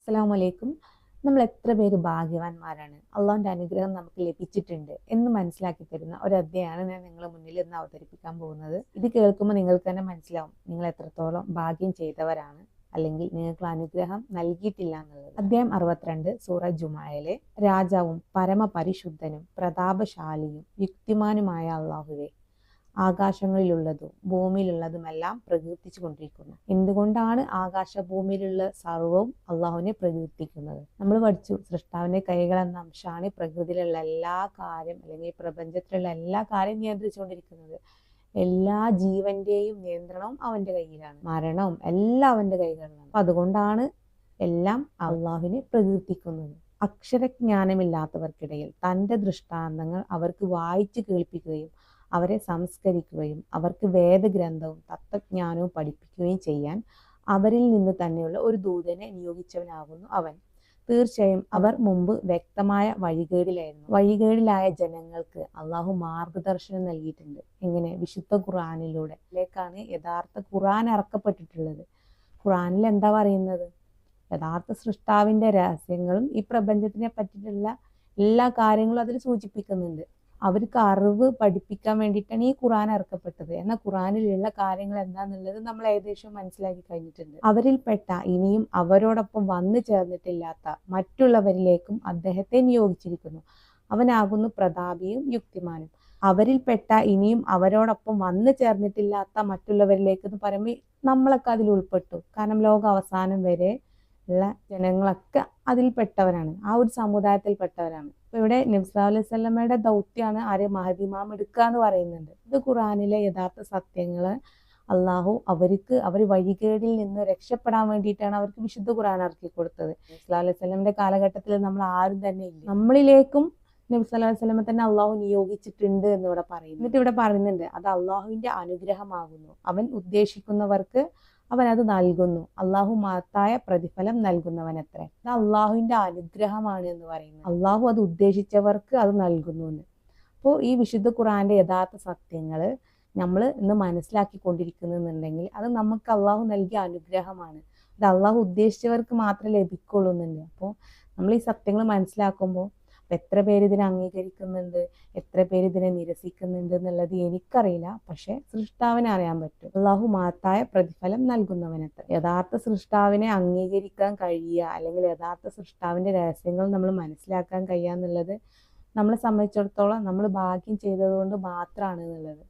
അസ്സലാമലൈക്കും. നമ്മൾ എത്ര പേര് ഭാഗ്യവാന്മാരാണ്, അള്ളാഹുവിൻ്റെ അനുഗ്രഹം നമുക്ക് ലഭിച്ചിട്ടുണ്ട് എന്ന് മനസ്സിലാക്കി തരുന്ന ഒരു അധ്യായമാണ് ഞാൻ നിങ്ങളുടെ മുന്നിൽ ഇന്ന് അവതരിപ്പിക്കാൻ പോകുന്നത്. ഇത് കേൾക്കുമ്പോൾ നിങ്ങൾക്ക് തന്നെ മനസ്സിലാവും നിങ്ങൾ എത്രത്തോളം ഭാഗ്യം ചെയ്തവരാണ്, അല്ലെങ്കിൽ നിങ്ങൾക്ക് അനുഗ്രഹം നൽകിയിട്ടില്ല എന്നുള്ളത്. അധ്യായം 62 സൂറ ജുമായിലെ രാജാവും പരമപരിശുദ്ധനും പ്രതാപശാലിയും യുക്തിമാനുമായ അള്ളാഹുവേ, ആകാശങ്ങളിലുള്ളതും ഭൂമിയിലുള്ളതുമെല്ലാം പ്രകീർത്തിച്ചു കൊണ്ടിരിക്കുന്നു. എന്തുകൊണ്ടാണ് ആകാശഭൂമിയിലുള്ള സർവവും അള്ളാഹുവിനെ പ്രകീർത്തിക്കുന്നത്? നമ്മൾ പഠിച്ചു, സൃഷ്ടാവിന്റെ കൈകൾ എന്ന അംശമാണ് പ്രകൃതിയിലുള്ള എല്ലാ കാര്യം, അല്ലെങ്കിൽ പ്രപഞ്ചത്തിലുള്ള എല്ലാ കാര്യം നിയന്ത്രിച്ചുകൊണ്ടിരിക്കുന്നത്. എല്ലാ ജീവന്റെയും നിയന്ത്രണവും അവന്റെ കയ്യിലാണ്. മരണവും എല്ലാം അവന്റെ കൈകളിലാണ്. അപ്പൊ അതുകൊണ്ടാണ് എല്ലാം അള്ളാഹുവിനെ പ്രകീർത്തിക്കുന്നത്. അക്ഷരജ്ഞാനമില്ലാത്തവർക്കിടയിൽ തന്റെ ദൃഷ്ടാന്തങ്ങൾ അവർക്ക് വായിച്ചു കേൾപ്പിക്കുകയും അവരെ സംസ്കരിക്കുകയും അവർക്ക് വേദഗ്രന്ഥവും തത്വജ്ഞാനവും പഠിപ്പിക്കുകയും ചെയ്യാൻ അവരിൽ നിന്ന് തന്നെയുള്ള ഒരു ദൂതനെ നിയോഗിച്ചവനാകുന്നു അവൻ. തീർച്ചയായും അവർ മുമ്പ് വ്യക്തമായ വഴികേടിലായ ജനങ്ങൾക്ക് അള്ളാഹു മാർഗദർശനം നൽകിയിട്ടുണ്ട്. എങ്ങനെ? വിശുദ്ധ ഖുർആനിലൂടെ. ഇതിലേക്കാണ് യഥാർത്ഥ ഖുർആൻ ഇറക്കപ്പെട്ടിട്ടുള്ളത്. ഖുർആനിൽ എന്താ പറയുന്നത്? യഥാർത്ഥ സൃഷ്ടാവിന്റെ രഹസ്യങ്ങളും ഈ പ്രപഞ്ചത്തിനെ പറ്റിയിട്ടുള്ള എല്ലാ കാര്യങ്ങളും അതിൽ സൂചിപ്പിക്കുന്നുണ്ട്. അവർക്ക് അറിവ് പഠിപ്പിക്കാൻ വേണ്ടിയിട്ടാണ് ഈ ഖുർആൻ ഇറക്കപ്പെട്ടത്. എന്നാൽ ഖുർആനിലുള്ള കാര്യങ്ങൾ എന്താന്നുള്ളത് നമ്മൾ ഏകദേശം മനസ്സിലാക്കി കഴിഞ്ഞിട്ടുണ്ട്. അവരിൽപ്പെട്ട ഇനിയും അവരോടൊപ്പം വന്നു ചേർന്നിട്ടില്ലാത്ത മറ്റുള്ളവരിലേക്കും അദ്ദേഹത്തെ നിയോഗിച്ചിരിക്കുന്നു. അവനാകുന്നു പ്രതാപിയും യുക്തിമാനും. അവരിൽപ്പെട്ട ഇനിയും അവരോടൊപ്പം വന്നു ചേർന്നിട്ടില്ലാത്ത മറ്റുള്ളവരിലേക്ക് എന്ന് പറയുമ്പോൾ നമ്മളൊക്കെ അതിൽ ഉൾപ്പെട്ടു. കാരണം ലോക അവസാനം വരെ ഉള്ള ജനങ്ങളൊക്കെ അതിൽപ്പെട്ടവരാണ്, ആ ഒരു സമുദായത്തിൽപ്പെട്ടവരാണ്. അപ്പൊ ഇവിടെ നബി സല്ലല്ലാഹു അലൈഹി വസല്ലമയുടെ ദൗത്യമാണ് മഹദി ഇമാം എടുക്കുക എന്ന് പറയുന്നുണ്ട്. ഇത് ഖുർആനിലെ യഥാർത്ഥ സത്യങ്ങള് അള്ളാഹു അവർ വഴികേടിൽ നിന്ന് രക്ഷപ്പെടാൻ വേണ്ടിയിട്ടാണ് അവർക്ക് വിശുദ്ധ ഖുർആൻ ഇറക്കി കൊടുത്തത്. നബി സല്ലല്ലാഹു അലൈഹി വസല്ലമയുടെ കാലഘട്ടത്തിൽ നമ്മൾ ആരും തന്നെ ഇല്ല. നമ്മളിലേക്കും നബി സല്ലല്ലാഹു അലൈഹി വസല്ലമ തന്നെ അള്ളാഹു നിയോഗിച്ചിട്ടുണ്ട് എന്ന് ഇവിടെ പറയുന്നു. എന്നിട്ട് ഇവിടെ പറയുന്നുണ്ട്, അത് അള്ളാഹുവിന്റെ അനുഗ്രഹമാകുന്നു, അവൻ ഉദ്ദേശിക്കുന്നവർക്ക് അവൻ അത് നൽകുന്നു, അള്ളാഹു മഹത്തായ പ്രതിഫലം നൽകുന്നവനത്രേ. അത് അള്ളാഹുവിന്റെ അനുഗ്രഹമാണ് എന്ന് പറയുന്നത്. അള്ളാഹു അത് ഉദ്ദേശിച്ചവർക്ക് അത് നൽകുന്നു എന്ന്. അപ്പോൾ ഈ വിശുദ്ധ ഖുർആന്റെ യഥാർത്ഥ സത്യങ്ങള് നമ്മൾ ഇന്ന് മനസ്സിലാക്കിക്കൊണ്ടിരിക്കുന്നുണ്ടെങ്കിൽ അത് നമുക്ക് അള്ളാഹു നൽകിയ അനുഗ്രഹമാണ്. അത് അള്ളാഹു ഉദ്ദേശിച്ചവർക്ക് മാത്രമേ ലഭിക്കുള്ളൂ എന്നുണ്ട്. അപ്പോൾ നമ്മൾ ഈ സത്യങ്ങൾ മനസ്സിലാക്കുമ്പോൾ എത്ര പേര് ഇതിനെ അംഗീകരിക്കുന്നുണ്ട്, എത്ര പേര് ഇതിനെ നിരസിക്കുന്നുണ്ട് എന്നുള്ളത് എനിക്കറിയില്ല. പക്ഷെ സൃഷ്ടാവിനെ അറിയാൻ പറ്റും. അള്ളാഹു മഹത്തായ പ്രതിഫലം നൽകുന്നവനത്ര. യഥാർത്ഥ സൃഷ്ടാവിനെ അംഗീകരിക്കാൻ കഴിയുക, അല്ലെങ്കിൽ യഥാർത്ഥ സൃഷ്ടാവിന്റെ രഹസ്യങ്ങൾ നമ്മൾ മനസ്സിലാക്കാൻ കഴിയുക എന്നുള്ളത് നമ്മളെ സംബന്ധിച്ചിടത്തോളം നമ്മൾ ഭാഗ്യം ചെയ്തത് കൊണ്ട് മാത്രമാണ് എന്നുള്ളത്.